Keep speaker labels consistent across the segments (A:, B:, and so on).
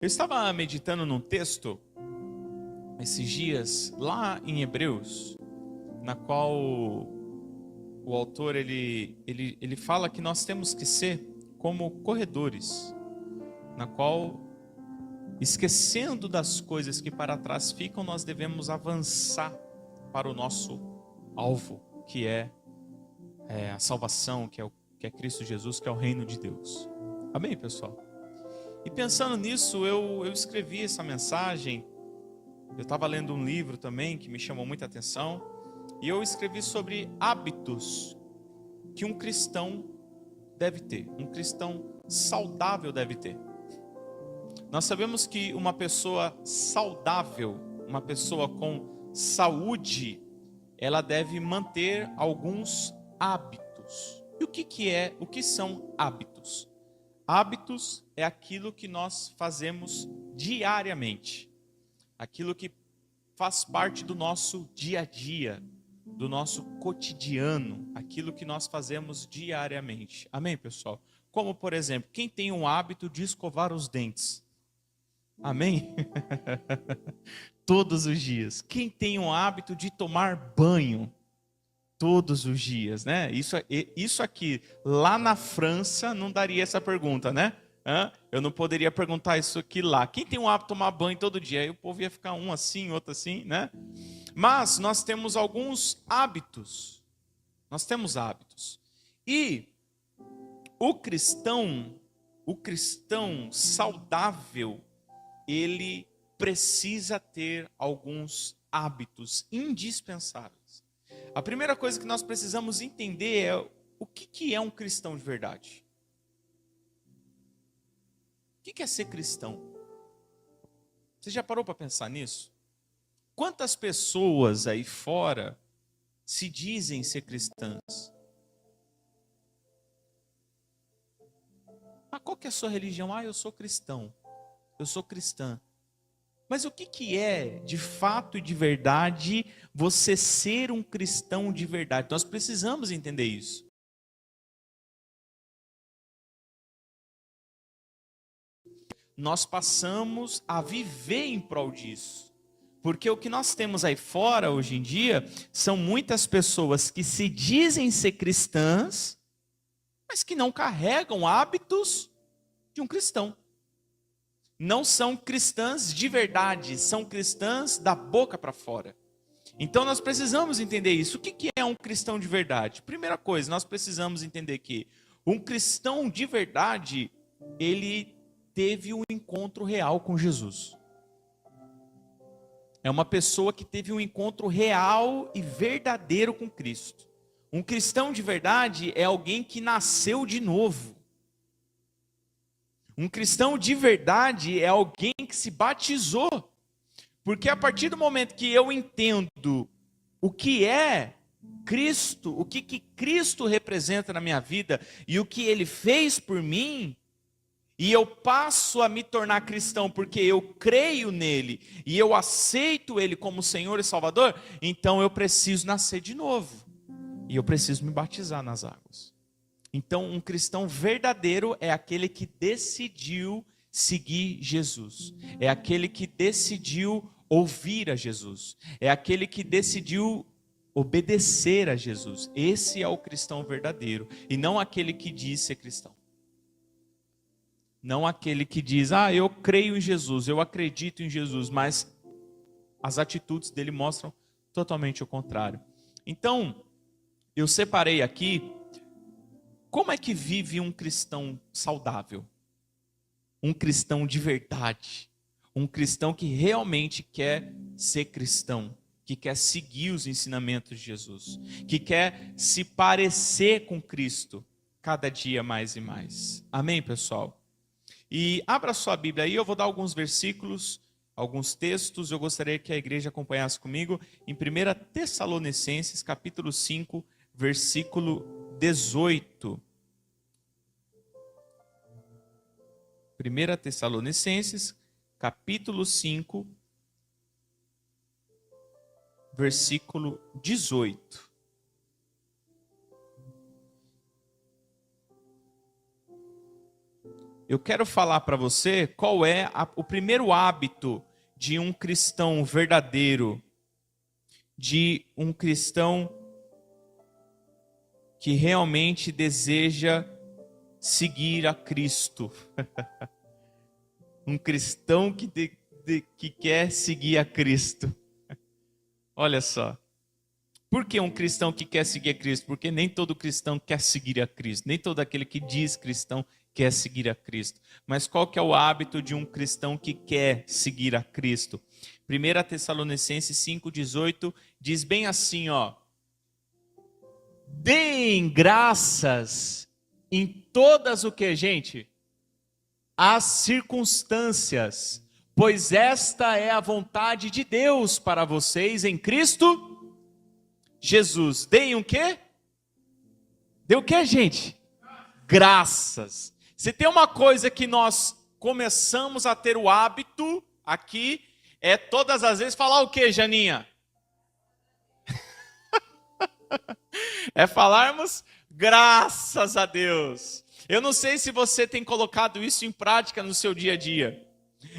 A: Eu estava meditando num texto esses dias lá em Hebreus, na qual o autor ele fala que nós temos que ser como corredores, na qual, esquecendo das coisas que para trás ficam, nós devemos avançar para o nosso alvo, que é a salvação, que é Cristo Jesus, que é o reino de Deus. Amém, pessoal? E pensando nisso, eu escrevi essa mensagem. Eu estava lendo um livro também que me chamou muita atenção, e eu escrevi sobre hábitos que um cristão deve ter, um cristão saudável deve ter. Nós sabemos que uma pessoa saudável, uma pessoa com saúde, ela deve manter alguns hábitos. E o que são hábitos? Hábitos é aquilo que nós fazemos diariamente, aquilo que faz parte do nosso dia a dia, do nosso cotidiano, aquilo que nós fazemos diariamente. Amém, pessoal? Como, por exemplo, quem tem um hábito de escovar os dentes? Amém? Todos os dias. Quem tem um hábito de tomar banho? Todos os dias, né? Isso aqui, lá na França, não daria essa pergunta, né? Eu não poderia perguntar isso aqui lá. Quem tem um hábito de tomar banho todo dia? Aí o povo ia ficar um assim, outro assim, né? Mas nós temos alguns hábitos. Nós temos hábitos. E o cristão saudável, ele precisa ter alguns hábitos indispensáveis. A primeira coisa que nós precisamos entender é o que é um cristão de verdade. O que é ser cristão? Você já parou para pensar nisso? Quantas pessoas aí fora se dizem ser cristãs? Qual que é a sua religião? Eu sou cristão. Eu sou cristã. Mas o que é, de fato e de verdade, você ser um cristão de verdade? Nós precisamos entender isso. Nós passamos a viver em prol disso. Porque o que nós temos aí fora, hoje em dia, são muitas pessoas que se dizem ser cristãs, mas que não carregam hábitos de um cristão. Não são cristãs de verdade, são cristãs da boca para fora. Então nós precisamos entender isso. O que é um cristão de verdade? Primeira coisa, nós precisamos entender que um cristão de verdade, ele teve um encontro real com Jesus. É uma pessoa que teve um encontro real e verdadeiro com Cristo. Um cristão de verdade é alguém que nasceu de novo. Um cristão de verdade é alguém que se batizou. Porque a partir do momento que eu entendo o que é Cristo, o que Cristo representa na minha vida e o que Ele fez por mim, e eu passo a me tornar cristão porque eu creio nele e eu aceito Ele como Senhor e Salvador, então eu preciso nascer de novo. E eu preciso me batizar nas águas. Então, um cristão verdadeiro é aquele que decidiu seguir Jesus. É aquele que decidiu ouvir a Jesus. É aquele que decidiu obedecer a Jesus. Esse é o cristão verdadeiro. E não aquele que diz ser cristão. Não aquele que diz, eu creio em Jesus, eu acredito em Jesus, mas as atitudes dele mostram totalmente o contrário. Então, eu separei aqui como é que vive um cristão saudável? Um cristão de verdade. Um cristão que realmente quer ser cristão. Que quer seguir os ensinamentos de Jesus. Que quer se parecer com Cristo cada dia mais e mais. Amém, pessoal? E abra sua Bíblia aí, eu vou dar alguns versículos, alguns textos. Eu gostaria que a igreja acompanhasse comigo em 1 Tessalonicenses, capítulo 5, versículo 18. 1 Tessalonicenses, capítulo 5, versículo 18. eu quero falar para você qual é o primeiro hábito de um cristão verdadeiro, de um cristão que realmente deseja seguir a Cristo. Um cristão que quer seguir a Cristo. Olha só. Por que um cristão que quer seguir a Cristo? Porque nem todo cristão quer seguir a Cristo. Nem todo aquele que diz cristão quer seguir a Cristo. Mas qual que é o hábito de um cristão que quer seguir a Cristo? 1 Tessalonicenses 5,18 diz bem assim, ó. Deem graças em todas o que, gente? As circunstâncias, pois esta é a vontade de Deus para vocês em Cristo Jesus. Deem o quê? Dê o quê, gente? Graças. Se tem uma coisa que nós começamos a ter o hábito aqui, é todas as vezes falar o quê, Janinha? É falarmos graças a Deus. Eu não sei se você tem colocado isso em prática no seu dia a dia,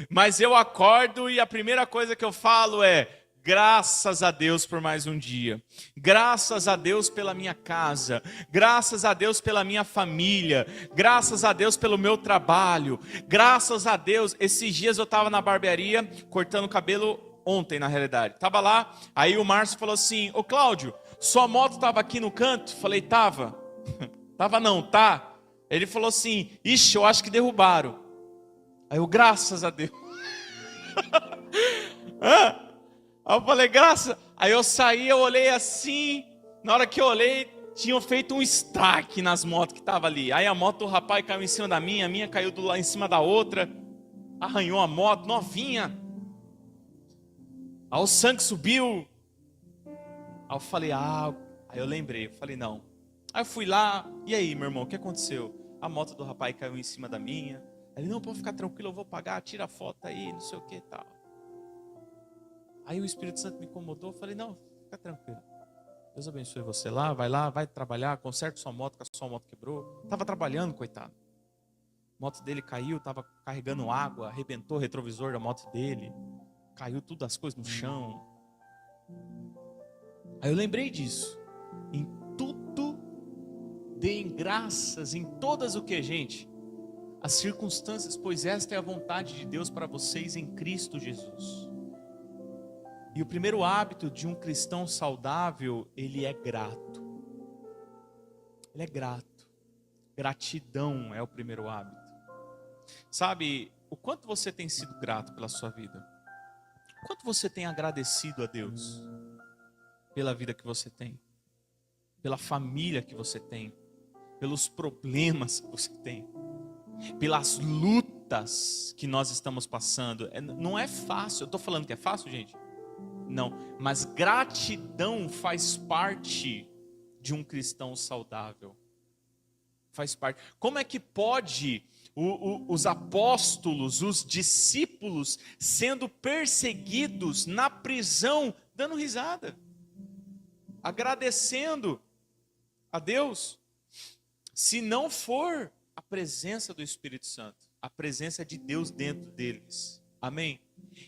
A: mas eu acordo e a primeira coisa que eu falo é graças a Deus por mais um dia. Graças a Deus pela minha casa. Graças a Deus pela minha família. Graças a Deus pelo meu trabalho. Graças a Deus. Esses dias eu estava na barbearia cortando o cabelo, ontem na realidade. Estava lá, aí o Márcio falou assim, ô Cláudio, sua moto estava aqui no canto? Falei, tava. Tava não, tá? Ele falou assim, ixi, eu acho que derrubaram. Aí eu, graças a Deus. Aí eu falei, graças. Aí eu saí, eu olhei assim. Na hora que eu olhei, tinham feito um stack nas motos que estavam ali. Aí a moto do rapaz caiu em cima da minha, a minha caiu do lado em cima da outra. Arranhou a moto, novinha. Aí o sangue subiu. Aí eu falei, aí eu lembrei, eu falei, não. Aí eu fui lá, e aí, meu irmão, o que aconteceu? A moto do rapaz caiu em cima da minha. Ele, não, pode ficar tranquilo, eu vou pagar, tira a foto aí, não sei o que e tal. Aí o Espírito Santo me incomodou, eu falei, não, fica tranquilo. Deus abençoe você lá, vai trabalhar, conserta sua moto, que a sua moto quebrou. Estava trabalhando, coitado. A moto dele caiu, estava carregando água, arrebentou o retrovisor da moto dele. Caiu tudo as coisas no chão. Aí eu lembrei disso. Em tudo, deem graças, em todas o que, gente? As circunstâncias, pois esta é a vontade de Deus para vocês em Cristo Jesus. E o primeiro hábito de um cristão saudável, ele é grato. Ele é grato. Gratidão é o primeiro hábito. Sabe, o quanto você tem sido grato pela sua vida? O quanto você tem agradecido a Deus pela vida que você tem? Pela família que você tem? Pelos problemas que você tem? Pelas lutas que nós estamos passando? Não é fácil, eu estou falando que é fácil, gente? Não, mas gratidão faz parte de um cristão saudável. Faz parte. Como é que pode os apóstolos, os discípulos, sendo perseguidos na prisão, dando risada, agradecendo a Deus, se não for a presença do Espírito Santo, a presença de Deus dentro deles? Amém?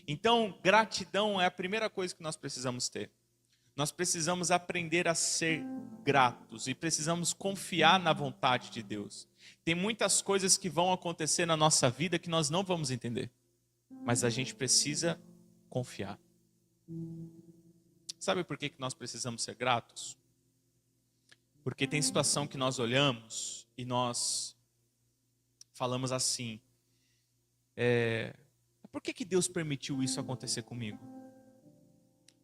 A: Então, gratidão é a primeira coisa que nós precisamos ter. Nós precisamos aprender a ser gratos e precisamos confiar na vontade de Deus. Tem muitas coisas que vão acontecer na nossa vida que nós não vamos entender, mas a gente precisa confiar. Sabe por que nós precisamos ser gratos? Porque tem situação que nós olhamos e nós falamos assim, por que Deus permitiu isso acontecer comigo?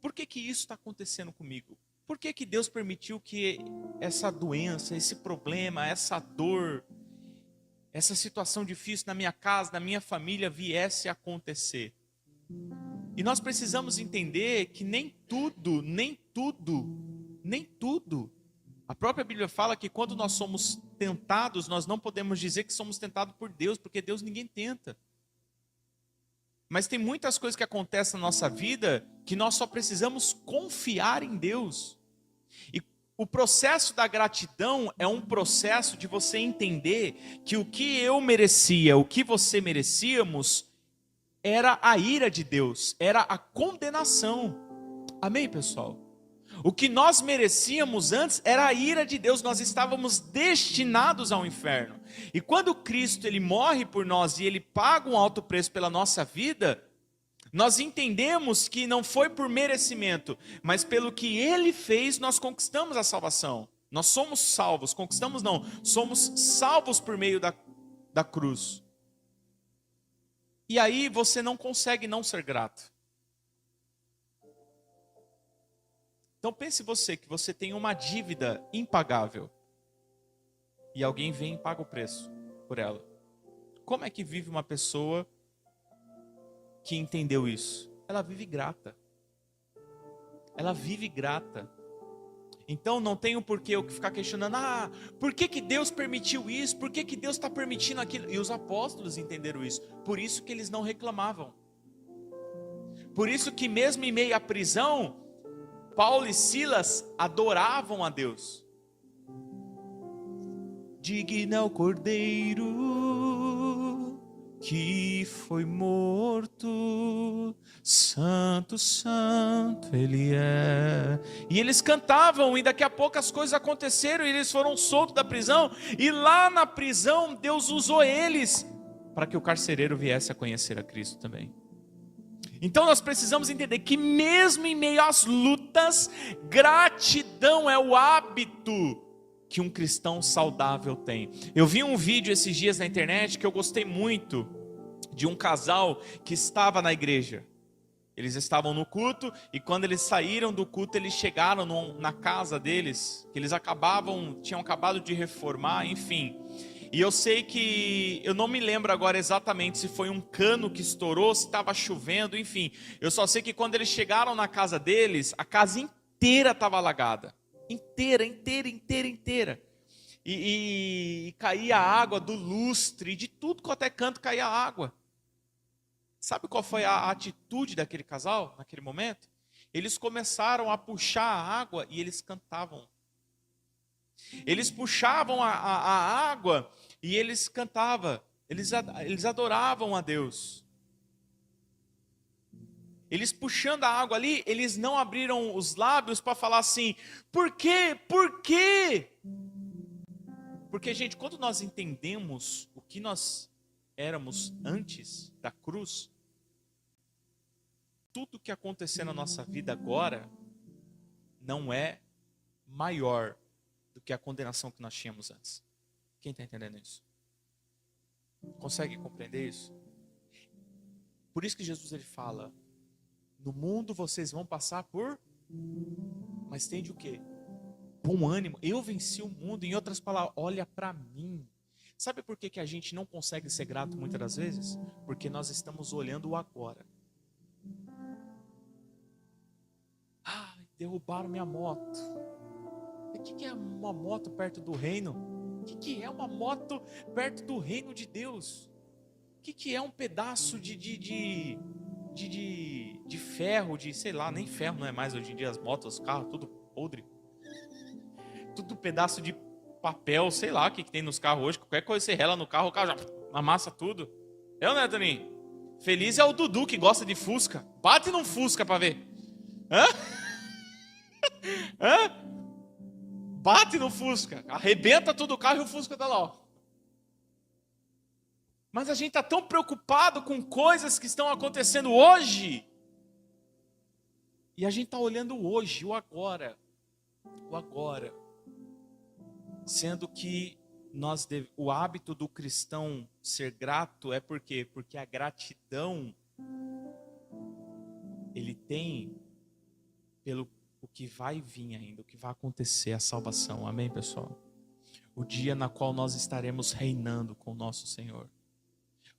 A: Por que isso está acontecendo comigo? Por que Deus permitiu que essa doença, esse problema, essa dor, essa situação difícil na minha casa, na minha família viesse a acontecer? E nós precisamos entender que nem tudo, a própria Bíblia fala que quando nós somos tentados, nós não podemos dizer que somos tentados por Deus, porque Deus ninguém tenta. Mas tem muitas coisas que acontecem na nossa vida que nós só precisamos confiar em Deus. E o processo da gratidão é um processo de você entender que o que eu merecia, o que você merecíamos, era a ira de Deus, era a condenação. Amém, pessoal? O que nós merecíamos antes era a ira de Deus, nós estávamos destinados ao inferno. E quando Cristo ele morre por nós e ele paga um alto preço pela nossa vida, nós entendemos que não foi por merecimento, mas pelo que ele fez, nós conquistamos a salvação. Nós somos salvos, conquistamos não, somos salvos por meio da cruz. E aí você não consegue não ser grato. Então pense você que você tem uma dívida impagável e alguém vem e paga o preço por ela. Como é que vive uma pessoa que entendeu isso? Ela vive grata. Ela vive grata. Então não tenho por que eu ficar questionando, por que Deus permitiu isso? Por que Deus está permitindo aquilo? E os apóstolos entenderam isso. Por isso que eles não reclamavam. Por isso que mesmo em meio à prisão, Paulo e Silas adoravam a Deus. Digno é o Cordeiro que foi morto, santo, santo ele é. E eles cantavam, e daqui a pouco as coisas aconteceram, e eles foram soltos da prisão, e lá na prisão Deus usou eles, para que o carcereiro viesse a conhecer a Cristo também. Então nós precisamos entender que mesmo em meio às lutas, gratidão é o hábito que um cristão saudável tem. Eu vi um vídeo esses dias na internet que eu gostei muito, de um casal que estava na igreja. Eles estavam no culto e quando eles saíram do culto, eles chegaram na casa deles, que eles tinham acabado de reformar, enfim. E eu sei que, eu não me lembro agora exatamente se foi um cano que estourou, se estava chovendo, enfim. Eu só sei que quando eles chegaram na casa deles, a casa inteira estava alagada. Inteira. E caía água do lustre, de tudo quanto é canto caía água. Sabe qual foi a atitude daquele casal naquele momento? Eles começaram a puxar a água e eles cantavam. Eles puxavam a água e eles cantavam. Eles adoravam a Deus. Eles puxando a água ali, eles não abriram os lábios para falar assim, por quê? Por quê? Porque, gente, quando nós entendemos o que nós éramos antes da cruz, tudo que acontecer na nossa vida agora não é maior do que a condenação que nós tínhamos antes. Quem está entendendo isso? Consegue compreender isso? Por isso que Jesus ele fala, no mundo vocês vão passar por, mas tem de o quê? Bom ânimo, eu venci o mundo. Em outras palavras, olha para mim. Sabe por que a gente não consegue ser grato muitas das vezes? Porque nós estamos olhando o agora. Derrubaram minha moto. O que é uma moto perto do reino? O que é uma moto perto do reino de Deus? O que é um pedaço de ferro, sei lá, nem ferro não é mais hoje em dia, as motos, os carros, tudo podre. Tudo pedaço de papel, sei lá o que tem nos carros hoje. Qualquer coisa você rela no carro, o carro já amassa tudo. Eu, né, Toninho? Feliz é o Dudu que gosta de Fusca. Bate num Fusca pra ver. Bate no Fusca, arrebenta todo o carro e o Fusca tá lá, ó. Mas a gente está tão preocupado com coisas que estão acontecendo hoje, e a gente está olhando o hoje, o agora, sendo que o hábito do cristão ser grato é por quê? Porque a gratidão ele tem pelo o que vai vir ainda, o que vai acontecer, a salvação. Amém, pessoal? O dia na qual nós estaremos reinando com o nosso Senhor.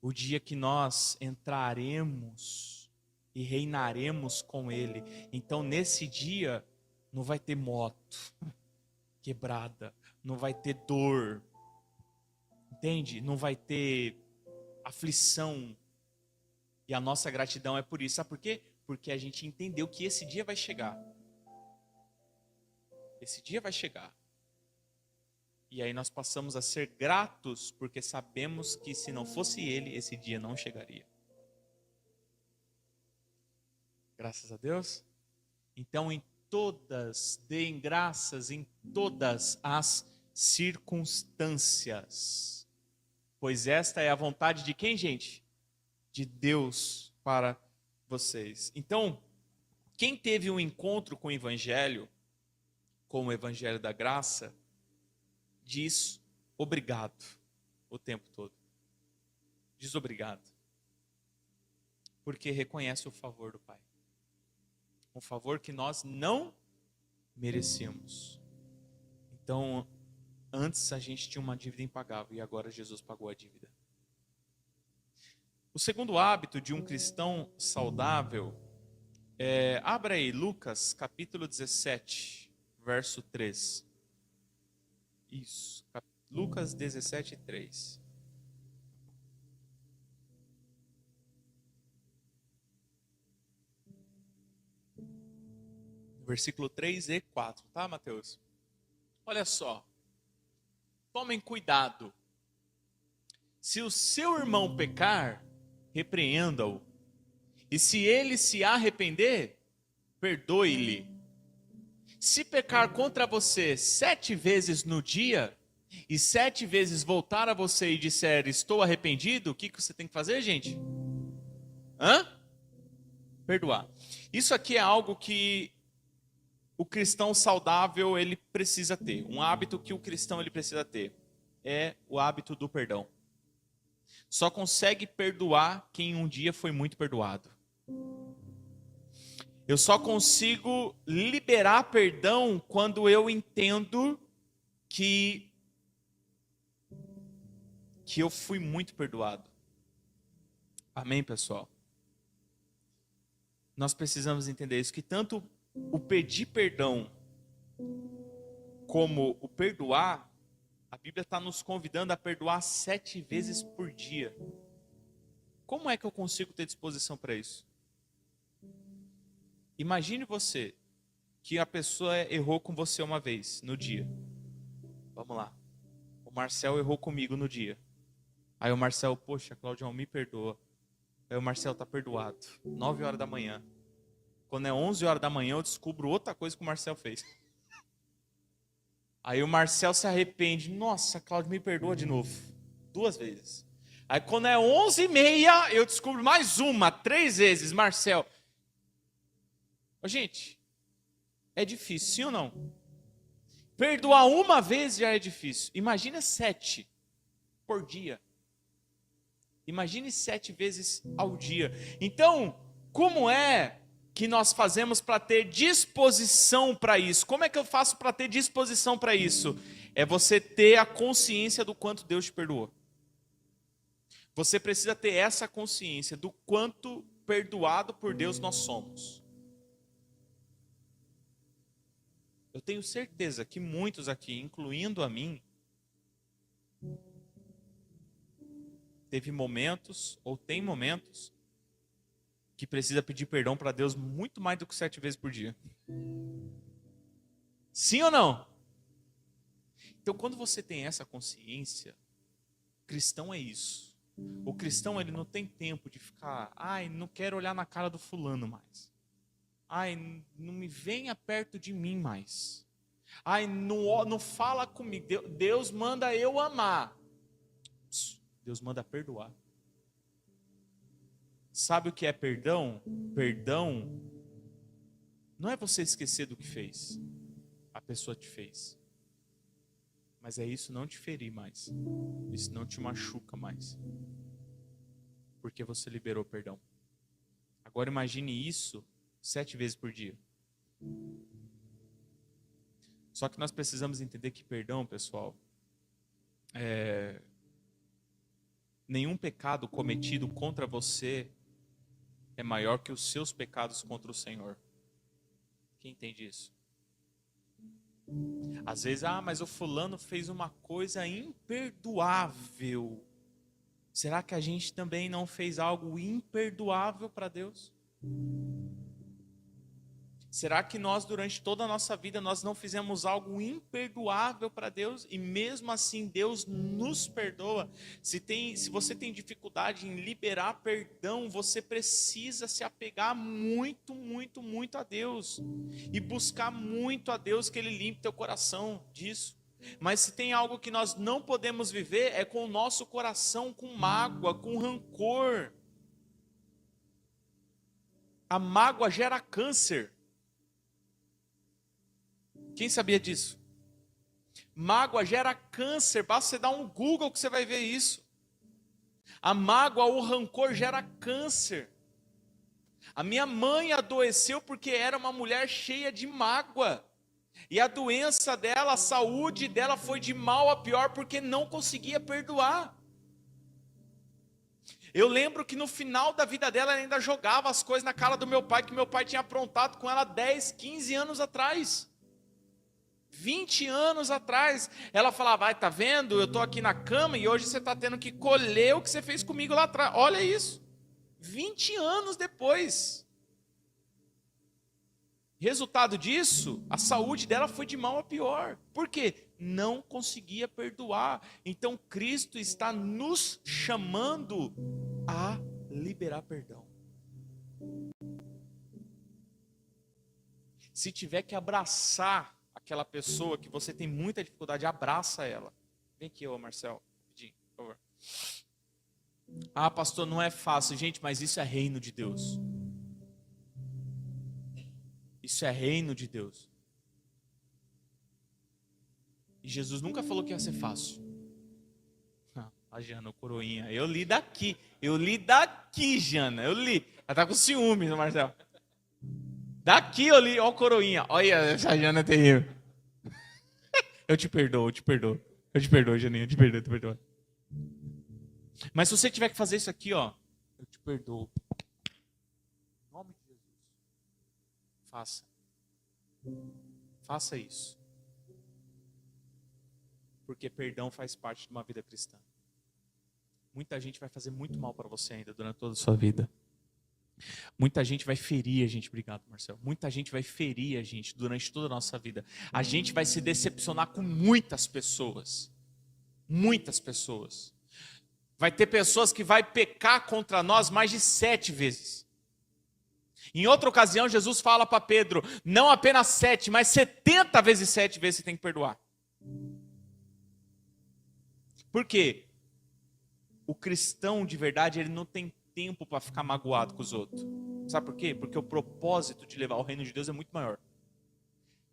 A: O dia que nós entraremos e reinaremos com Ele. Então, nesse dia, não vai ter moto quebrada, não vai ter dor, entende? Não vai ter aflição. E a nossa gratidão é por isso. Sabe por quê? Porque a gente entendeu que esse dia vai chegar. Esse dia vai chegar. E aí nós passamos a ser gratos, porque sabemos que se não fosse Ele, esse dia não chegaria. Graças a Deus. Então, deem graças em todas as circunstâncias. Pois esta é a vontade de quem, gente? De Deus para vocês. Então, quem teve um encontro com o Evangelho da graça, diz obrigado o tempo todo. Diz obrigado. Porque reconhece o favor do Pai. Um favor que nós não merecíamos. Então, antes a gente tinha uma dívida impagável e agora Jesus pagou a dívida. O segundo hábito de um cristão saudável abra aí Lucas capítulo 17, verso 3. Isso, Lucas 17, 3. Versículo 3 e 4, tá, Mateus? Olha só. Tomem cuidado. Se o seu irmão pecar, repreenda-o. E se ele se arrepender, perdoe-lhe. Se pecar contra você 7 vezes no dia, e 7 vezes voltar a você e disser, estou arrependido, o que você tem que fazer, gente? Perdoar. Isso aqui é algo que o cristão saudável ele precisa ter. Um hábito que o cristão ele precisa ter é o hábito do perdão. Só consegue perdoar quem um dia foi muito perdoado. Eu só consigo liberar perdão quando eu entendo que eu fui muito perdoado. Amém, pessoal? Nós precisamos entender isso, que tanto o pedir perdão como o perdoar, a Bíblia está nos convidando a perdoar 7 vezes por dia. Como é que eu consigo ter disposição para isso? Imagine você que a pessoa errou com você uma vez no dia. Vamos lá. O Marcel errou comigo no dia. Aí o Marcel, poxa, Claudião, me perdoa. Aí o Marcel está perdoado. 9 horas da manhã. Quando é 11 horas da manhã, eu descubro outra coisa que o Marcel fez. Aí o Marcel se arrepende. Nossa, Cláudio, me perdoa de novo. 2 vezes. Aí quando é 11h30, eu descubro mais 3 vezes. Marcel. Ô, gente, é difícil, sim ou não? Perdoar uma vez já é difícil. Imagina 7 por dia. Imagine 7 vezes ao dia. Então, como é que nós fazemos para ter disposição para isso? Como é que eu faço para ter disposição para isso? É você ter a consciência do quanto Deus te perdoou. Você precisa ter essa consciência do quanto perdoado por Deus nós somos. Eu tenho certeza que muitos aqui, incluindo a mim, teve momentos, ou tem momentos, que precisa pedir perdão para Deus muito mais do que 7 vezes por dia. Sim ou não? Então, quando você tem essa consciência, cristão é isso. O cristão, ele não tem tempo de ficar, não quero olhar na cara do fulano mais. Não me venha perto de mim mais. Não fala comigo. Deus manda eu amar. Deus manda perdoar. Sabe o que é perdão? Perdão não é você esquecer do que fez. A pessoa te fez. Mas é isso não te ferir mais. Isso não te machuca mais. Porque você liberou perdão. Agora imagine isso 7 vezes por dia. Só que nós precisamos entender que perdão, pessoal, nenhum pecado cometido contra você é maior que os seus pecados contra o Senhor. Quem entende isso? Às vezes, mas o fulano fez uma coisa imperdoável. Será que a gente também não fez algo imperdoável para Deus? Será que nós, durante toda a nossa vida, nós não fizemos algo imperdoável para Deus e mesmo assim Deus nos perdoa? Se você tem dificuldade em liberar perdão, você precisa se apegar muito, muito, muito a Deus e buscar muito a Deus que Ele limpe teu coração disso. Mas se tem algo que nós não podemos viver é com o nosso coração, com mágoa, com rancor. A mágoa gera câncer. Quem sabia disso? Mágoa gera câncer, basta você dar um Google que você vai ver isso. A mágoa ou o rancor gera câncer. A minha mãe adoeceu porque era uma mulher cheia de mágoa. E a doença dela, a saúde dela foi de mal a pior porque não conseguia perdoar. Eu lembro que no final da vida dela ela ainda jogava as coisas na cara do meu pai, que meu pai tinha aprontado com ela 10, 15 anos atrás. 20 anos atrás, ela falava, vai, tá vendo? Eu tô aqui na cama e hoje você tá tendo que colher o que você fez comigo lá atrás. Olha isso. 20 anos depois. Resultado disso, a saúde dela foi de mal a pior. Por quê? Não conseguia perdoar. Então Cristo está nos chamando a liberar perdão. Se tiver que abraçar aquela pessoa que você tem muita dificuldade, abraça ela. Vem aqui, ô Marcel, por favor. Ah, pastor, não é fácil, gente, mas isso é reino de Deus. Isso é reino de Deus. E Jesus nunca falou que ia ser fácil. A Jana, o coroinha, eu li daqui, Jana, eu li. Ela tá com ciúmes, Marcel. Daqui eu li, ó o coroinha. Olha, essa Jana é terrível. Eu te perdoo, Janinha, eu te perdoo. Mas se você tiver que fazer isso aqui, ó, eu te perdoo. Em nome de Jesus. Faça isso. Porque perdão faz parte de uma vida cristã. Muita gente vai fazer muito mal para você ainda durante toda a sua vida. Muita gente vai ferir a gente, obrigado Marcelo. Muita gente vai ferir a gente durante toda a nossa vida. A gente vai se decepcionar com muitas pessoas. Muitas pessoas. Vai ter pessoas que vai pecar contra nós mais de 7 vezes. Em outra ocasião, Jesus fala para Pedro, não apenas 7, mas 70 vezes 7 vezes você tem que perdoar. Por quê? O cristão de verdade, ele não tem tempo para ficar magoado com os outros. Sabe por quê? Porque o propósito de levar o reino de Deus é muito maior.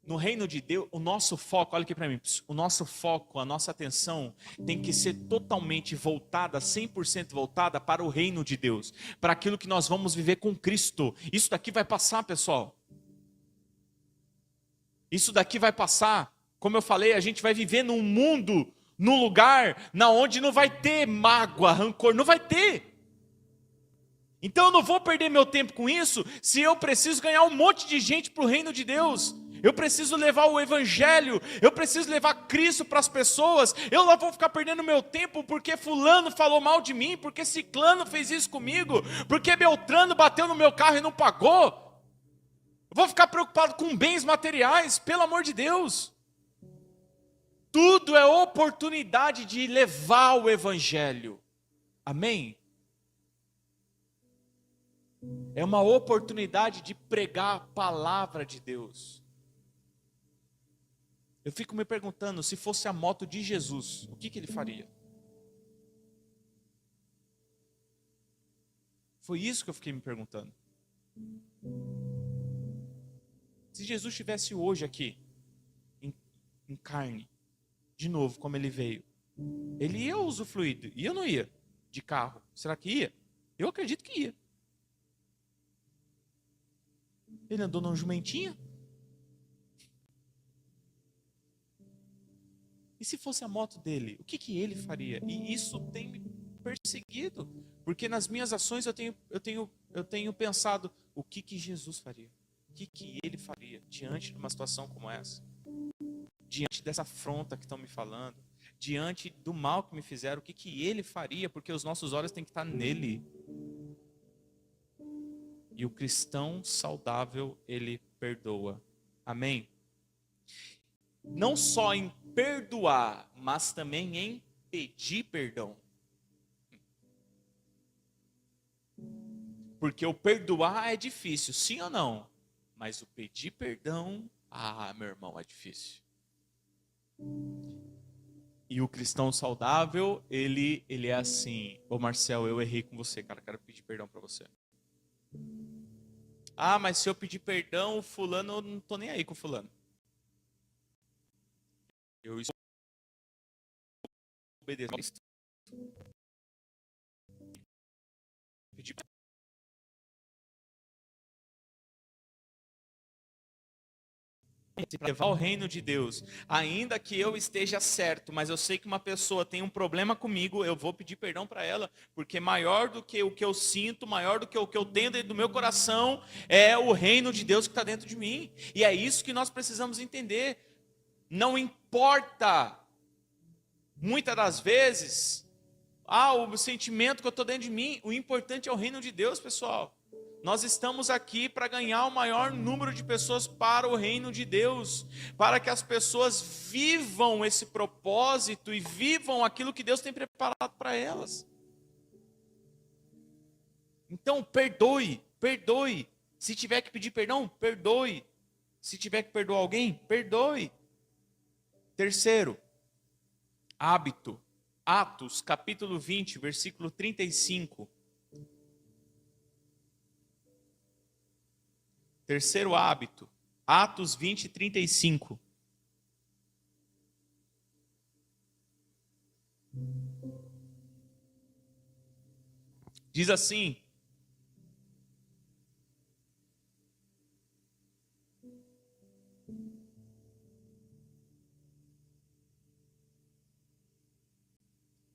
A: No reino de Deus, o nosso foco, olha aqui para mim, o nosso foco, a nossa atenção tem que ser totalmente voltada, 100% voltada para o reino de Deus, para aquilo que nós vamos viver com Cristo. Isso daqui vai passar, pessoal. Isso daqui vai passar. Como eu falei, a gente vai viver num mundo, num lugar na onde não vai ter mágoa, rancor, não vai ter. Então eu não vou perder meu tempo com isso se eu preciso ganhar um monte de gente para o reino de Deus. Eu preciso levar o evangelho, eu preciso levar Cristo para as pessoas. Eu não vou ficar perdendo meu tempo porque fulano falou mal de mim, porque ciclano fez isso comigo, porque Beltrano bateu no meu carro e não pagou. Eu vou ficar preocupado com bens materiais, pelo amor de Deus. Tudo é oportunidade de levar o evangelho. Amém? É uma oportunidade de pregar a palavra de Deus. Eu fico me perguntando, se fosse a moto de Jesus, o que ele faria? Foi isso que eu fiquei me perguntando. Se Jesus estivesse hoje aqui, em carne, de novo, como ele veio, ele ia usufruir, ia ou não ia? De carro, será que ia? Eu acredito que ia. Ele andou num jumentinho? E se fosse a moto dele, o que ele faria? E isso tem me perseguido, porque nas minhas ações eu tenho pensado, o que Jesus faria? O que ele faria diante de uma situação como essa? Diante dessa afronta que estão me falando, diante do mal que me fizeram, o que ele faria? Porque os nossos olhos têm que estar nele. E o cristão saudável, ele perdoa. Amém? Não só em perdoar, mas também em pedir perdão. Porque o perdoar é difícil, sim ou não? Mas o pedir perdão, meu irmão, é difícil. E o cristão saudável, ele é assim: ô Marcel, eu errei com você, cara, quero pedir perdão para você. Mas se eu pedir perdão, o fulano, eu não tô nem aí com o fulano. Eu obedeço. Pedir para levar o reino de Deus, ainda que eu esteja certo, mas eu sei que uma pessoa tem um problema comigo, eu vou pedir perdão para ela, porque maior do que o que eu sinto, maior do que o que eu tenho dentro do meu coração, é o reino de Deus que está dentro de mim. E é isso que nós precisamos entender. Não importa, muitas das vezes, o sentimento que eu estou dentro de mim, o importante é o reino de Deus, pessoal. Nós estamos aqui para ganhar o maior número de pessoas para o reino de Deus, para que as pessoas vivam esse propósito e vivam aquilo que Deus tem preparado para elas. Então, perdoe. Se tiver que pedir perdão, perdoe. Se tiver que perdoar alguém, perdoe. Terceiro, hábito. Atos, capítulo 20, versículo 35. Terceiro hábito, Atos 20, 35. Diz assim: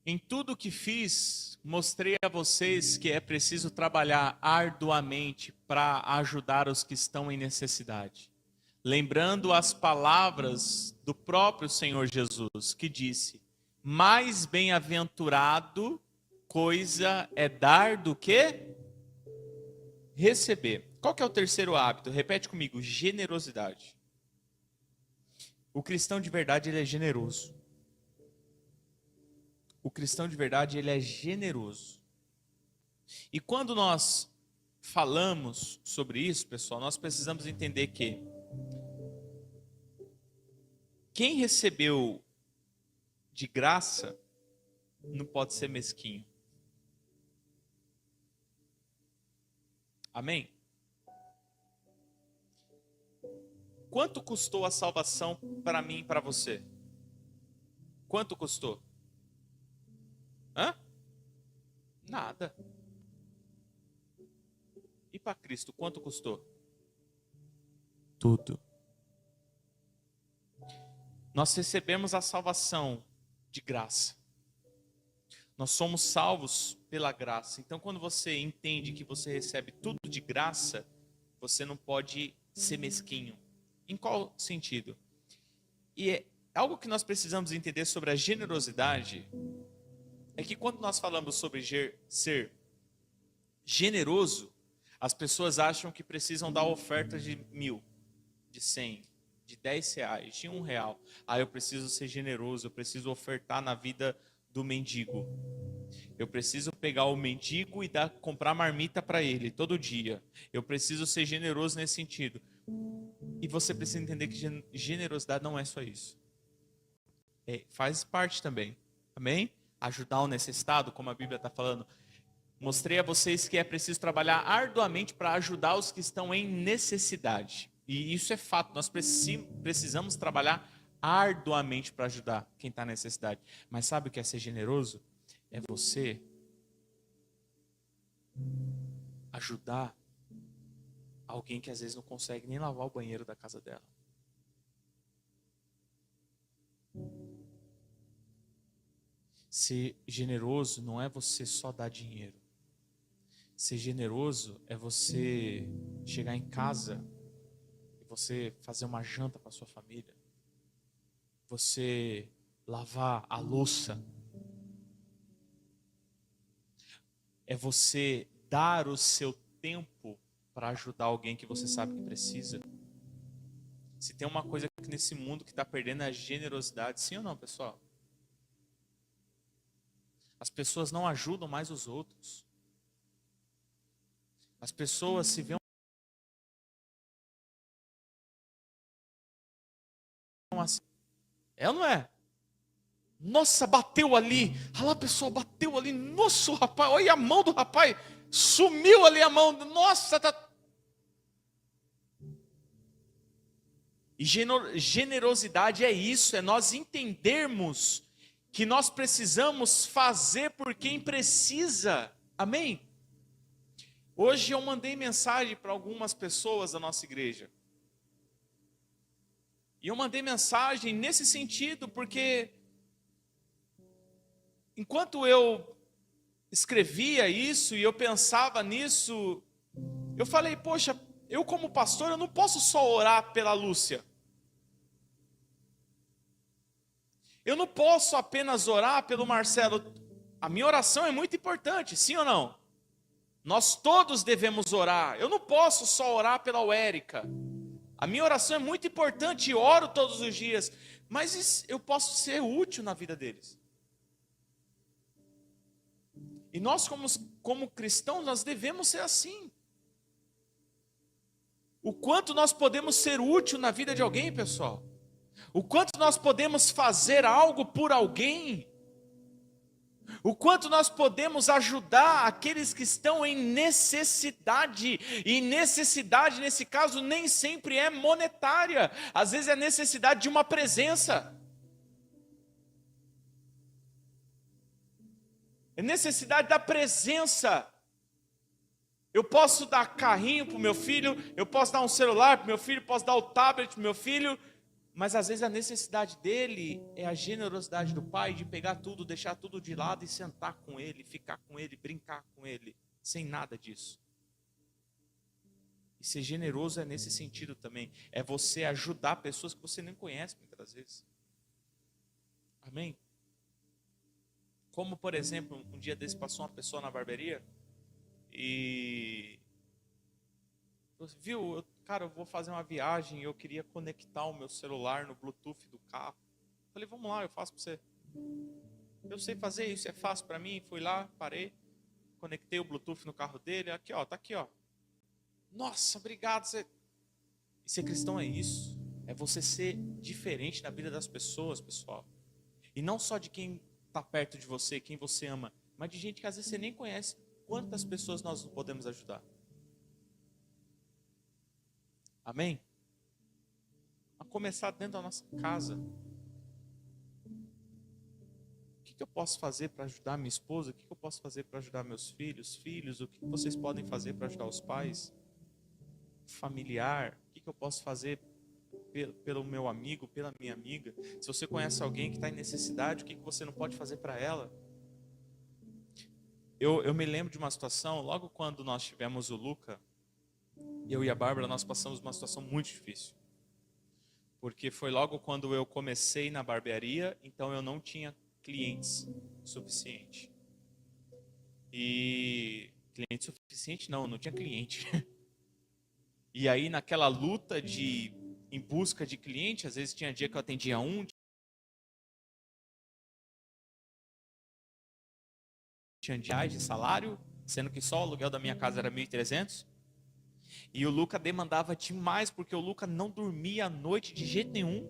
A: em tudo o que fiz, mostrei a vocês que é preciso trabalhar arduamente para ajudar os que estão em necessidade. Lembrando as palavras do próprio Senhor Jesus, que disse: mais bem-aventurado coisa é dar do que receber. Qual que é o terceiro hábito? Repete comigo: generosidade. O cristão de verdade, ele é generoso. O cristão de verdade, ele é generoso. E quando nós falamos sobre isso, pessoal, nós precisamos entender que quem recebeu de graça não pode ser mesquinho. Amém? Quanto custou a salvação para mim e para você? Quanto custou? Nada. E para Cristo, quanto custou? Tudo. Nós recebemos a salvação de graça. Nós somos salvos pela graça. Então, quando você entende que você recebe tudo de graça, você não pode ser mesquinho. Em qual sentido? E é algo que nós precisamos entender sobre a generosidade é que quando nós falamos sobre ser generoso, as pessoas acham que precisam dar ofertas de 1.000, de 100, de 10 reais, de R$1. Eu preciso ser generoso, eu preciso ofertar na vida do mendigo. Eu preciso pegar o mendigo e comprar marmita para ele todo dia. Eu preciso ser generoso nesse sentido. E você precisa entender que generosidade não é só isso. Faz parte também. Amém? Ajudar o necessitado, como a Bíblia está falando. Mostrei a vocês que é preciso trabalhar arduamente para ajudar os que estão em necessidade. E isso é fato. Nós precisamos trabalhar arduamente para ajudar quem está em necessidade. Mas sabe o que é ser generoso? É você ajudar alguém que às vezes não consegue nem lavar o banheiro da casa dela. Ser generoso não é você só dar dinheiro. Ser generoso é você chegar em casa e você fazer uma janta para sua família. Você lavar a louça. É você dar o seu tempo para ajudar alguém que você sabe que precisa. Se tem uma coisa que nesse mundo que está perdendo é a generosidade, sim ou não, pessoal? As pessoas não ajudam mais os outros. As pessoas se veem assim. É ou não é? Nossa, bateu ali. Olha lá, pessoal, bateu ali. Nossa, o rapaz, olha a mão do rapaz. Sumiu ali a mão. Nossa, tá. E generosidade é isso, é nós entendermos que nós precisamos fazer por quem precisa. Amém? Hoje eu mandei mensagem para algumas pessoas da nossa igreja. E eu mandei mensagem nesse sentido, porque enquanto eu escrevia isso e eu pensava nisso, eu falei, poxa, eu como pastor, eu não posso só orar pela Lúcia. Eu não posso apenas orar pelo Marcelo. A minha oração é muito importante, sim ou não? Nós todos devemos orar. Eu não posso só orar pela Érica. A minha oração é muito importante e oro todos os dias. Mas eu posso ser útil na vida deles. E nós, como cristãos, nós devemos ser assim. O quanto nós podemos ser útil na vida de alguém, pessoal. O quanto nós podemos fazer algo por alguém. O quanto nós podemos ajudar aqueles que estão em necessidade. E necessidade, nesse caso, nem sempre é monetária. Às vezes é necessidade de uma presença. É necessidade da presença. Eu posso dar carrinho para o meu filho, eu posso dar um celular para o meu filho, posso dar o tablet para o meu filho, mas às vezes a necessidade dele é a generosidade do pai de pegar tudo, deixar tudo de lado e sentar com ele, ficar com ele, brincar com ele, sem nada disso. E ser generoso é nesse sentido também, é você ajudar pessoas que você nem conhece muitas das vezes. Amém? Como, por exemplo, um dia desse passou uma pessoa na barbearia e viu, cara, eu vou fazer uma viagem e eu queria conectar o meu celular no Bluetooth do carro. Falei, vamos lá, eu faço para você. Eu sei fazer isso, é fácil para mim. Fui lá, parei, conectei o Bluetooth no carro dele. Aqui, ó, tá aqui, ó. Nossa, obrigado. E ser cristão é isso. É você ser diferente na vida das pessoas, pessoal. E não só de quem está perto de você, quem você ama, mas de gente que às vezes você nem conhece. Quantas pessoas nós podemos ajudar? Amém? A começar dentro da nossa casa. O que eu posso fazer para ajudar minha esposa? O que eu posso fazer para ajudar meus filhos? O que vocês podem fazer para ajudar os pais? Familiar? O que eu posso fazer pelo meu amigo, pela minha amiga? Se você conhece alguém que está em necessidade, o que você não pode fazer para ela? Eu me lembro de uma situação, logo quando nós tivemos o Luca, eu e a Bárbara, nós passamos uma situação muito difícil. Porque foi logo quando eu comecei na barbearia, então eu não tinha clientes suficiente. E cliente suficiente não tinha cliente. E aí naquela luta em busca de cliente, às vezes tinha dia que eu atendia tinha dias de salário, sendo que só o aluguel da minha casa era 1.300. E o Luca demandava demais, porque o Luca não dormia à noite de jeito nenhum.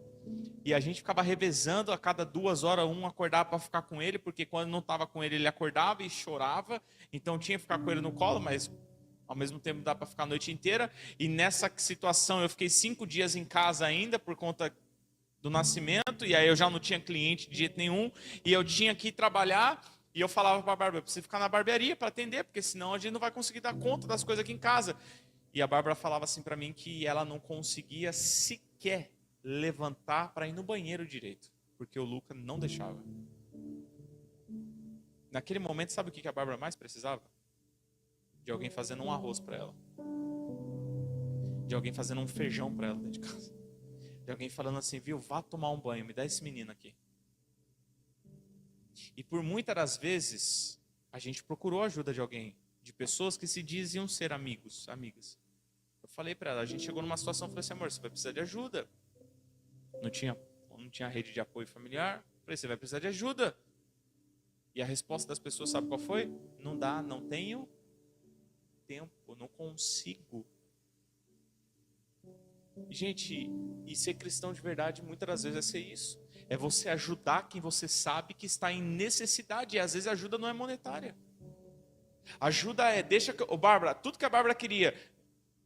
A: E a gente ficava revezando, a cada 2 horas um acordava para ficar com ele, porque quando não estava com ele, ele acordava e chorava. Então tinha que ficar com ele no colo, mas ao mesmo tempo dá para ficar a noite inteira. E nessa situação eu fiquei 5 dias em casa ainda, por conta do nascimento. E aí eu já não tinha cliente de jeito nenhum. E eu tinha que ir trabalhar. E eu falava para a Bárbara, eu preciso ficar na barbearia para atender, porque senão a gente não vai conseguir dar conta das coisas aqui em casa. E a Bárbara falava assim para mim que ela não conseguia sequer levantar para ir no banheiro direito, porque o Luca não deixava. Naquele momento, sabe o que a Bárbara mais precisava? De alguém fazendo um arroz para ela. De alguém fazendo um feijão para ela dentro de casa. De alguém falando assim, viu, vá tomar um banho, me dá esse menino aqui. E por muitas das vezes, a gente procurou a ajuda de alguém, de pessoas que se diziam ser amigos, amigas. Eu falei para ela, a gente chegou numa situação, falei assim, amor, você vai precisar de ajuda. não tinha rede de apoio familiar. Falei, você vai precisar de ajuda. E a resposta das pessoas, sabe qual foi? Não dá, não tenho tempo, não consigo. Gente, e ser cristão de verdade muitas das vezes é ser isso. É você ajudar quem você sabe que está em necessidade. E às vezes a ajuda não é monetária. Ajuda é, Bárbara, tudo que a Bárbara queria.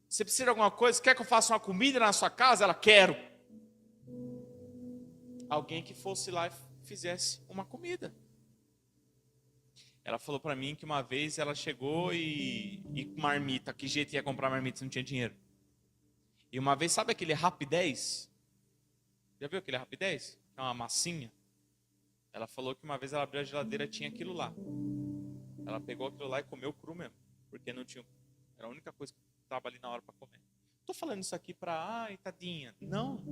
A: Você precisa de alguma coisa? Quer que eu faça uma comida na sua casa? Ela, quero. Alguém que fosse lá e fizesse uma comida. Ela falou para mim que uma vez ela chegou e marmita. Que jeito ia comprar marmita se não tinha dinheiro? E uma vez, sabe aquele Rapidez? Já viu aquele Rapidez? É uma massinha. Ela falou que uma vez ela abriu a geladeira e tinha aquilo lá. Ela pegou aquilo lá e comeu cru mesmo. Porque não tinha. Era a única coisa que estava ali na hora para comer. Estou falando isso aqui para, ai, tadinha. Não.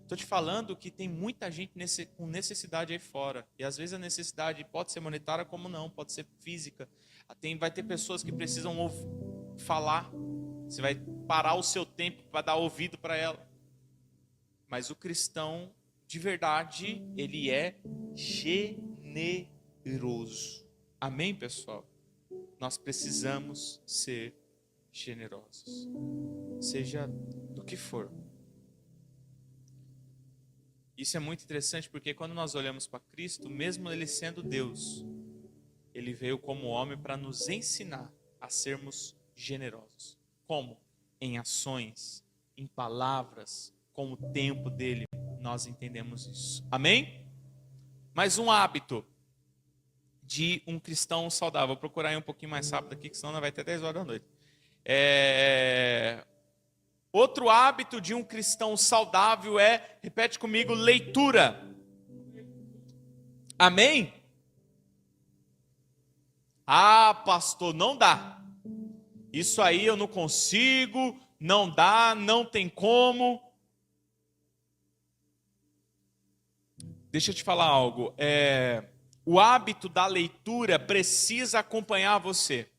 A: Estou te falando que tem muita gente com necessidade aí fora. E às vezes a necessidade pode ser monetária como não, pode ser física. Vai ter pessoas que precisam falar. Você vai parar o seu tempo para dar ouvido para ela. Mas o cristão, de verdade, ele é generoso. Amém, pessoal? Nós precisamos ser generosos. Seja do que for. Isso é muito interessante porque quando nós olhamos para Cristo, mesmo Ele sendo Deus, Ele veio como homem para nos ensinar a sermos generosos. Como? Em ações, em palavras, com o tempo dele, nós entendemos isso. Amém? Mais um hábito de um cristão saudável. Vou procurar aí um pouquinho mais rápido aqui, que senão não vai ter 10 horas da noite. Outro hábito de um cristão saudável é, repete comigo, leitura. Amém? Ah, pastor, não dá. Isso aí eu não consigo, não dá, não tem como. Deixa eu te falar algo. O hábito da leitura precisa acompanhar você.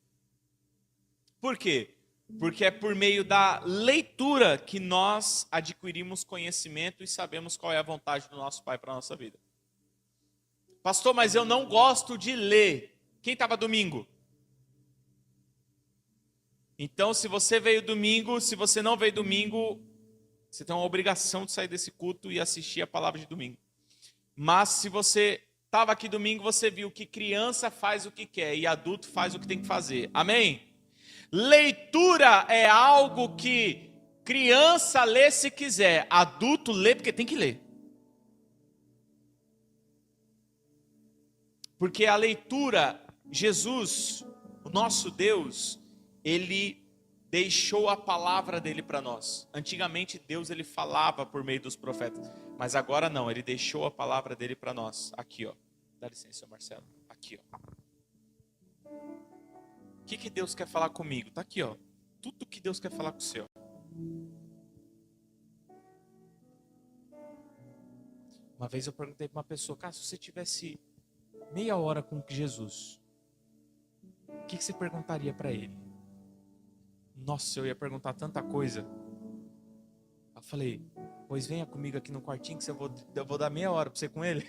A: Por quê? Porque é por meio da leitura que nós adquirimos conhecimento e sabemos qual é a vontade do nosso Pai para a nossa vida. Pastor, mas eu não gosto de ler. Quem estava domingo? Então, se você veio domingo, se você não veio domingo, você tem uma obrigação de sair desse culto e assistir a palavra de domingo. Mas se você estava aqui domingo, você viu que criança faz o que quer e adulto faz o que tem que fazer. Amém? Leitura é algo que criança lê se quiser, adulto lê porque tem que ler. Porque a leitura, Jesus, o nosso Deus, ele deixou a palavra dele para nós. Antigamente Deus ele falava por meio dos profetas, mas agora não, ele deixou a palavra dele para nós. Aqui, ó. Dá licença, Marcelo. Aqui, ó. O que Deus quer falar comigo? Tá aqui, ó. Tudo que Deus quer falar com você, ó. Uma vez eu perguntei para uma pessoa, cara, se você tivesse meia hora com Jesus, o que você perguntaria para ele? Nossa, eu ia perguntar tanta coisa. Eu falei, pois venha comigo aqui no quartinho que eu vou dar meia hora para você com ele.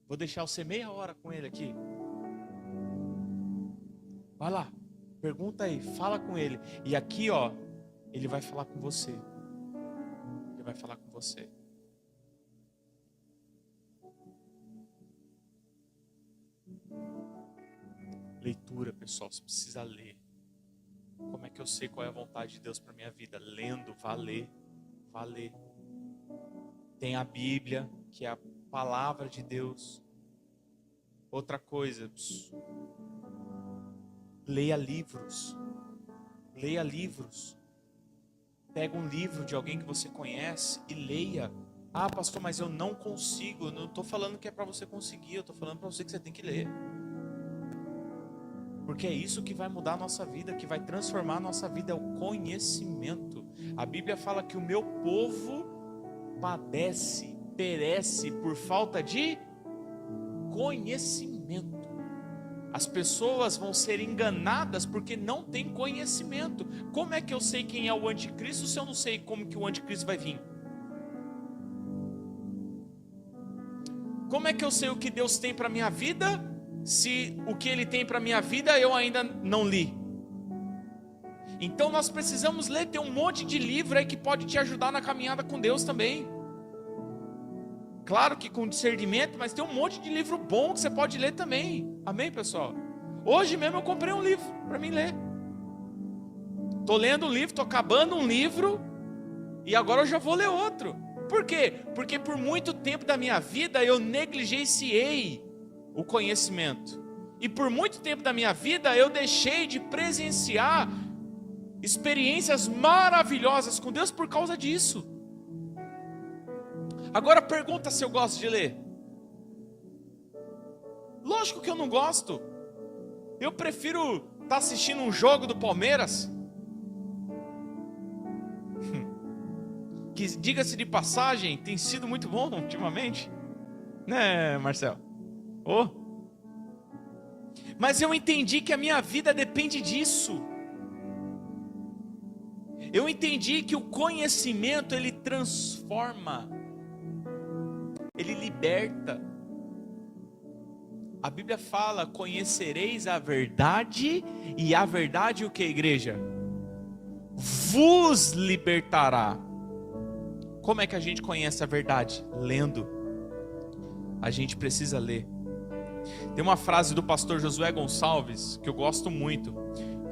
A: Vou deixar você meia hora com ele aqui. Vai lá, pergunta aí, fala com ele. E aqui, ó, ele vai falar com você. Ele vai falar com você. Leitura, pessoal, você precisa ler. Como é que eu sei qual é a vontade de Deus para minha vida? Lendo, vá ler. Vá ler. Tem a Bíblia, que é a palavra de Deus. Outra coisa, leia livros. Leia livros. Pega um livro de alguém que você conhece e leia. Ah, pastor, mas eu não consigo. Eu não estou falando que é para você conseguir. Eu estou falando para você que você tem que ler. Porque é isso que vai mudar a nossa vida, que vai transformar a nossa vida, é o conhecimento. A Bíblia fala que o meu povo padece, perece por falta de conhecimento. As pessoas vão ser enganadas porque não têm conhecimento. Como é que eu sei quem é o anticristo se eu não sei como que o anticristo vai vir? Como é que eu sei o que Deus tem para minha vida se o que Ele tem para minha vida eu ainda não li? Então nós precisamos ler, tem um monte de livro aí que pode te ajudar na caminhada com Deus também. Claro que com discernimento, mas tem um monte de livro bom que você pode ler também. Amém, pessoal? Hoje mesmo eu comprei um livro para mim ler. Estou lendo um livro, estou acabando um livro e agora eu já vou ler outro. Por quê? Porque por muito tempo da minha vida eu negligenciei o conhecimento. E por muito tempo da minha vida eu deixei de presenciar experiências maravilhosas com Deus por causa disso. Agora pergunta se eu gosto de ler. Lógico que eu não gosto. Eu prefiro estar assistindo um jogo do Palmeiras, que, diga-se de passagem, tem sido muito bom ultimamente, né, Marcelo? Oh. Mas eu entendi que a minha vida depende disso. Eu entendi que o conhecimento, ele transforma, ele liberta. A Bíblia fala: conhecereis a verdade, e a verdade o que, igreja? Vos libertará. Como é que a gente conhece a verdade? Lendo. A gente precisa ler. Tem uma frase do pastor Josué Gonçalves que eu gosto muito.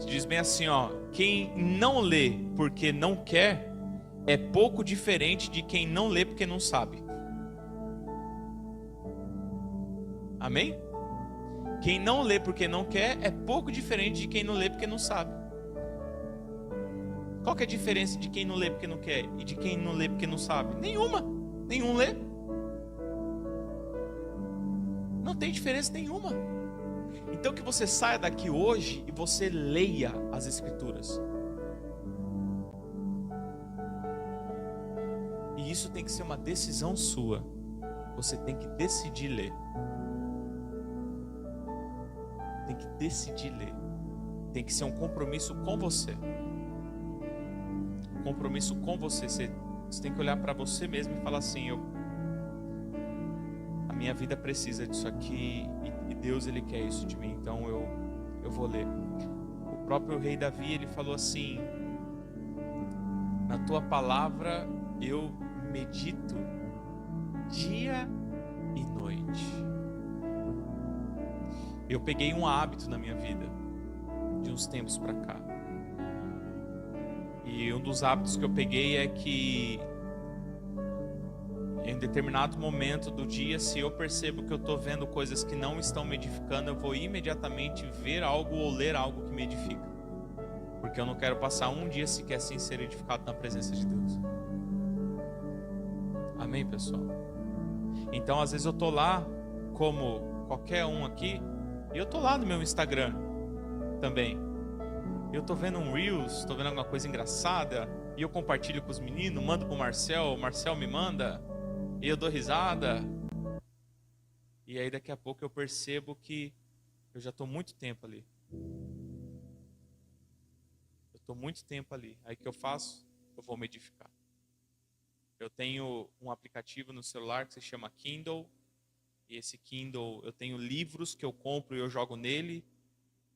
A: Diz bem assim, ó: quem não lê porque não quer é pouco diferente de quem não lê porque não sabe. Amém? Quem não lê porque não quer é pouco diferente de quem não lê porque não sabe. Qual que é a diferença de quem não lê porque não quer e de quem não lê porque não sabe? Nenhuma. Nenhum lê. Não tem diferença nenhuma. Então que você saia daqui hoje e você leia as Escrituras. E isso tem que ser uma decisão sua. Você tem que decidir ler. Tem que decidir ler. Tem que ser um compromisso com você. Um compromisso com você. Você tem que olhar para você mesmo e falar assim: a minha vida precisa disso aqui e Deus, Ele quer isso de mim, então eu vou ler. O próprio rei Davi, ele falou assim: na tua palavra eu medito dia e noite. Eu peguei um hábito na minha vida de uns tempos para cá. E um dos hábitos que eu peguei é que em determinado momento do dia, se eu percebo que eu estou vendo coisas que não estão me edificando, eu vou imediatamente ver algo ou ler algo que me edifica. Porque eu não quero passar um dia sequer sem ser edificado na presença de Deus. Amém, pessoal? Então, às vezes eu estou lá, como qualquer um aqui, e eu estou lá no meu Instagram também. Eu estou vendo um Reels, estou vendo alguma coisa engraçada, e eu compartilho com os meninos, mando para o Marcel me manda, e eu dou risada. E aí daqui a pouco eu percebo que eu já estou muito tempo ali. Eu estou muito tempo ali. Aí o que eu faço? Eu vou me edificar. Eu tenho um aplicativo no celular que se chama Kindle. E esse Kindle, eu tenho livros que eu compro e eu jogo nele.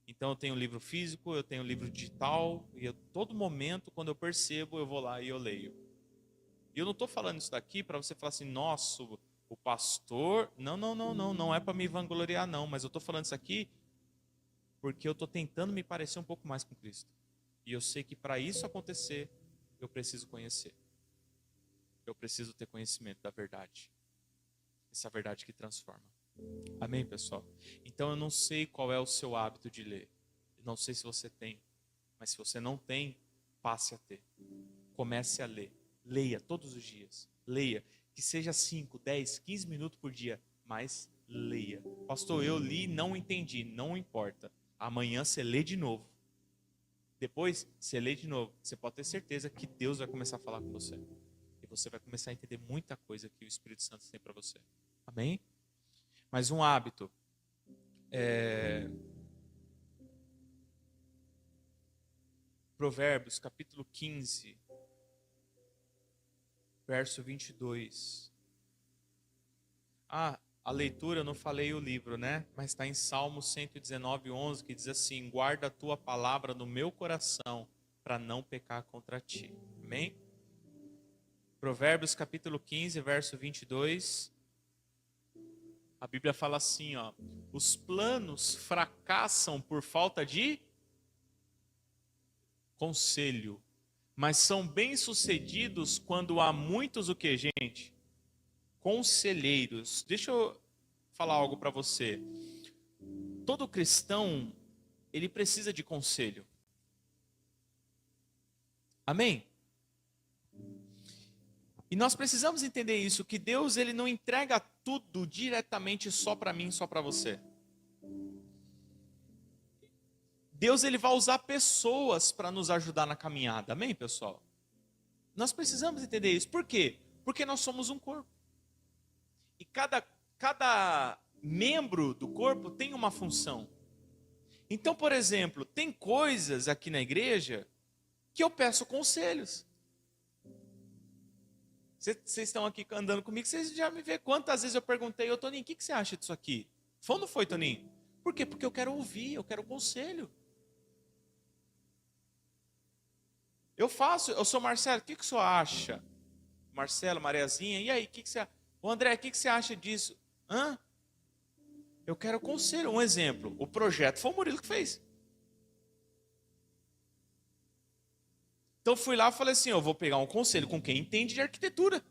A: Então eu tenho livro físico, eu tenho livro digital. E todo momento, quando eu percebo, eu vou lá e eu leio. E eu não estou falando isso daqui para você falar assim: nossa, o pastor... Não é para me vangloriar não. Mas eu estou falando isso aqui porque eu estou tentando me parecer um pouco mais com Cristo. E eu sei que para isso acontecer, eu preciso conhecer. Eu preciso ter conhecimento da verdade. Essa verdade que transforma. Amém, pessoal? Então eu não sei qual é o seu hábito de ler. Eu não sei se você tem. Mas se você não tem, passe a ter. Comece a ler. Leia todos os dias. Leia. Que seja 5, 10, 15 minutos por dia. Mas leia. Pastor, eu li e não entendi. Não importa. Amanhã você lê de novo. Depois você lê de novo. Você pode ter certeza que Deus vai começar a falar com você. E você vai começar a entender muita coisa que o Espírito Santo tem para você. Amém? Mas um hábito. Provérbios, capítulo 15, verso 22. A leitura, eu não falei o livro, né? Mas está em Salmo 119, 11, que diz assim: guarda a tua palavra no meu coração, para não pecar contra ti. Amém? Provérbios, capítulo 15, verso 22. A Bíblia fala assim, ó: os planos fracassam por falta de conselho, mas são bem-sucedidos quando há muitos o que, gente? Conselheiros. Deixa eu falar algo para você. Todo cristão, ele precisa de conselho. Amém? E nós precisamos entender isso, que Deus, ele não entrega tudo diretamente só para mim, só para você. Deus, ele vai usar pessoas para nos ajudar na caminhada. Amém, pessoal? Nós precisamos entender isso. Por quê? Porque nós somos um corpo. E cada membro do corpo tem uma função. Então, por exemplo, tem coisas aqui na igreja que eu peço conselhos. Vocês estão aqui andando comigo, vocês já me vê quantas vezes eu perguntei: ô Toninho, o que você acha disso aqui? Foi ou não foi, Toninho? Por quê? Porque eu quero ouvir, eu quero conselho. Eu sou Marcelo, o que o senhor acha? Marcelo, Mariazinha, e aí, o que você acha? Ô André, o que você acha disso? Eu quero conselho. Um exemplo, o projeto foi o Murilo que fez. Então fui lá e falei assim: eu vou pegar um conselho com quem entende de arquitetura.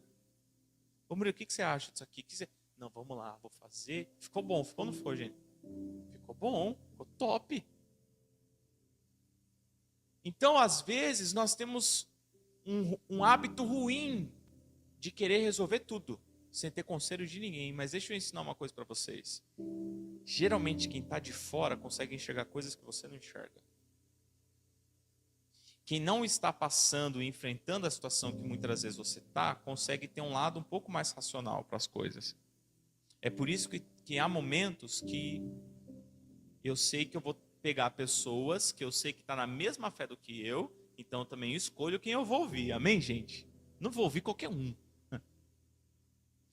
A: Ô Murilo, o que você acha disso aqui? Não, vamos lá, vou fazer. Ficou bom, ficou ou não foi, gente? Ficou bom, ficou top. Então, às vezes, nós temos um hábito ruim de querer resolver tudo, sem ter conselho de ninguém. Mas deixa eu ensinar uma coisa para vocês. Geralmente, quem está de fora consegue enxergar coisas que você não enxerga. Quem não está passando e enfrentando a situação que muitas vezes você está, consegue ter um lado um pouco mais racional para as coisas. É por isso que há momentos que eu sei que eu vou pegar pessoas que eu sei que estão na mesma fé do que eu, então eu também escolho quem eu vou ouvir. Amém, gente? Não vou ouvir qualquer um.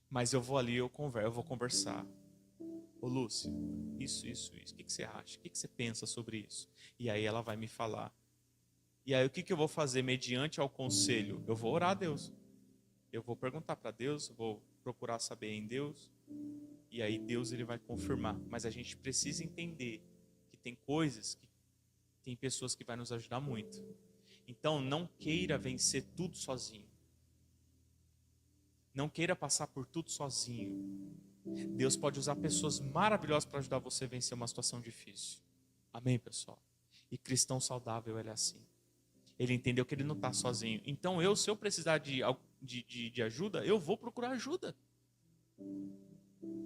A: Mas eu vou ali, eu vou conversar. Ô Lúcia, isso. O que você acha? O que você pensa sobre isso? E aí ela vai me falar. E aí o que eu vou fazer mediante ao conselho? Eu vou orar a Deus. Eu vou perguntar para Deus, vou procurar saber em Deus. E aí Deus, ele vai confirmar. Mas a gente precisa entender que tem coisas, que tem pessoas que vai nos ajudar muito. Então não queira vencer tudo sozinho. Não queira passar por tudo sozinho. Deus pode usar pessoas maravilhosas para ajudar você a vencer uma situação difícil. Amém, pessoal? E cristão saudável, ele é assim. Ele entendeu que ele não está sozinho. Então se eu precisar de ajuda, eu vou procurar ajuda.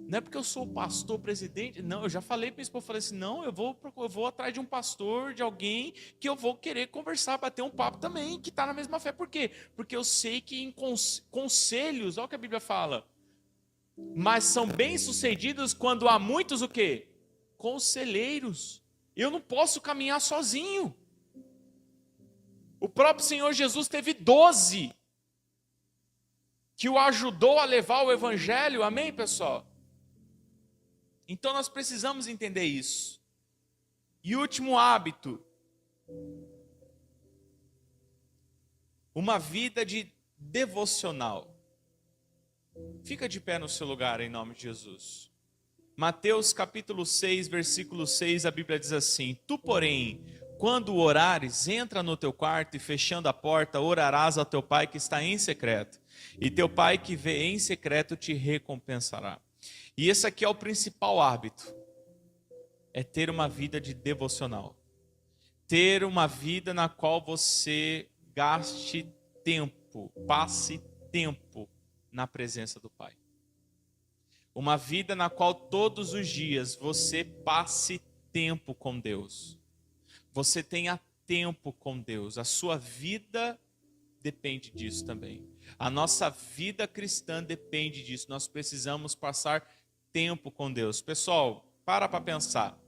A: Não é porque eu sou pastor, presidente. Não, eu já falei para isso, eu falei assim: não, eu vou atrás de um pastor, de alguém que eu vou querer conversar, bater um papo também, que está na mesma fé. Por quê? Porque eu sei que em conselhos, olha o que a Bíblia fala, mas são bem-sucedidos quando há muitos o quê? Conselheiros. Eu não posso caminhar sozinho. O próprio Senhor Jesus teve 12 que o ajudou a levar o evangelho. Amém, pessoal? Então nós precisamos entender isso. E último hábito: uma vida de devocional. Fica de pé no seu lugar em nome de Jesus. Mateus capítulo 6, versículo 6, a Bíblia diz assim: tu, porém, quando orares, entra no teu quarto e fechando a porta, orarás ao teu pai que está em secreto. E teu pai que vê em secreto te recompensará. E esse aqui é o principal hábito. É ter uma vida de devocional. Ter uma vida na qual você gaste tempo, passe tempo na presença do Pai. Uma vida na qual todos os dias você passe tempo com Deus. Você tenha tempo com Deus. A sua vida depende disso também. A nossa vida cristã depende disso. Nós precisamos passar tempo com Deus. Pessoal, para pensar.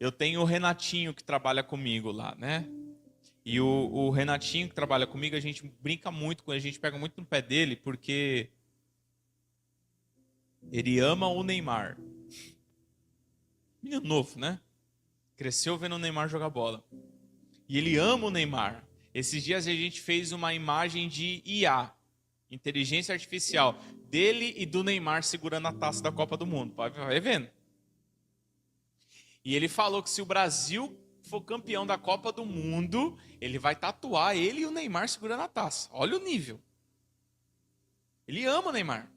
A: eu tenho o Renatinho que trabalha comigo lá, né? E o Renatinho que trabalha comigo, a gente brinca muito com ele, a gente pega muito no pé dele, porque ele ama o Neymar. Menino novo, né? Cresceu vendo o Neymar jogar bola. E ele ama o Neymar. Esses dias a gente fez uma imagem de IA, inteligência artificial, dele e do Neymar segurando a taça da Copa do Mundo. Vai vendo. E ele falou que se o Brasil for campeão da Copa do Mundo, ele vai tatuar ele e o Neymar segurando a taça. Olha o nível. Ele ama o Neymar.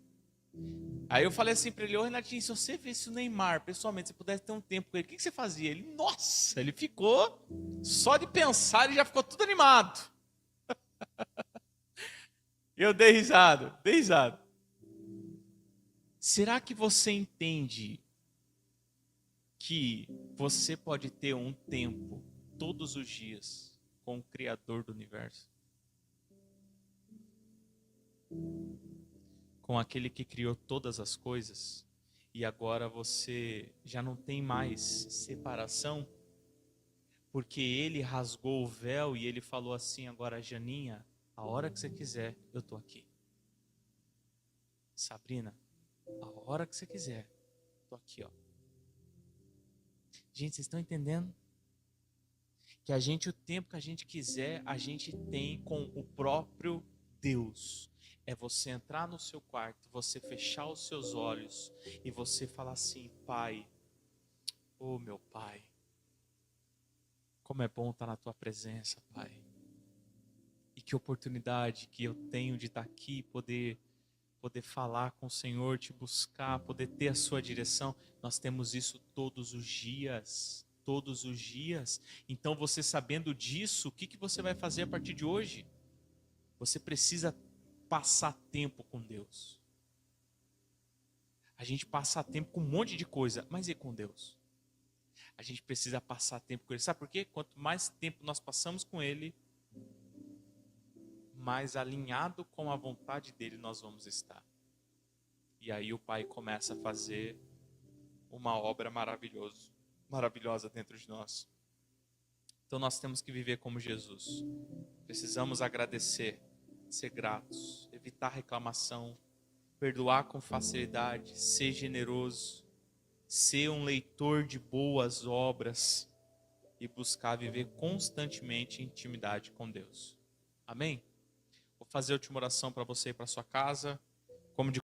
A: Aí eu falei assim pra ele: ô Renatinho, se você visse o Neymar pessoalmente, se você pudesse ter um tempo com ele, o que você fazia? Ele, nossa, ele ficou, só de pensar, ele já ficou tudo animado. Eu dei risada, dei risada. Será que você entende que você pode ter um tempo todos os dias com o Criador do universo? Com aquele que criou todas as coisas, e agora você já não tem mais separação, porque ele rasgou o véu e ele falou assim: agora, Janinha, a hora que você quiser, eu tô aqui. Sabrina, a hora que você quiser, tô aqui, ó. Gente, vocês estão entendendo? Que a gente, o tempo que a gente quiser, a gente tem com o próprio Deus. É você entrar no seu quarto, você fechar os seus olhos e você falar assim: Pai, ô meu Pai, como é bom estar na tua presença, Pai. E que oportunidade que eu tenho de estar aqui, poder falar com o Senhor, te buscar, poder ter a sua direção. Nós temos isso todos os dias, todos os dias. Então, você sabendo disso, o que você vai fazer a partir de hoje? Você precisa passar tempo com Deus. A gente passa tempo com um monte de coisa, mas e com Deus? A gente precisa passar tempo com Ele. Sabe por quê? Quanto mais tempo nós passamos com Ele, mais alinhado com a vontade dEle nós vamos estar. E aí o Pai começa a fazer uma obra maravilhosa dentro de nós. Então nós temos que viver como Jesus. Precisamos agradecer, ser gratos, evitar reclamação, perdoar com facilidade, ser generoso, ser um leitor de boas obras e buscar viver constantemente em intimidade com Deus. Amém? Vou fazer a última oração para você e para sua casa. Como de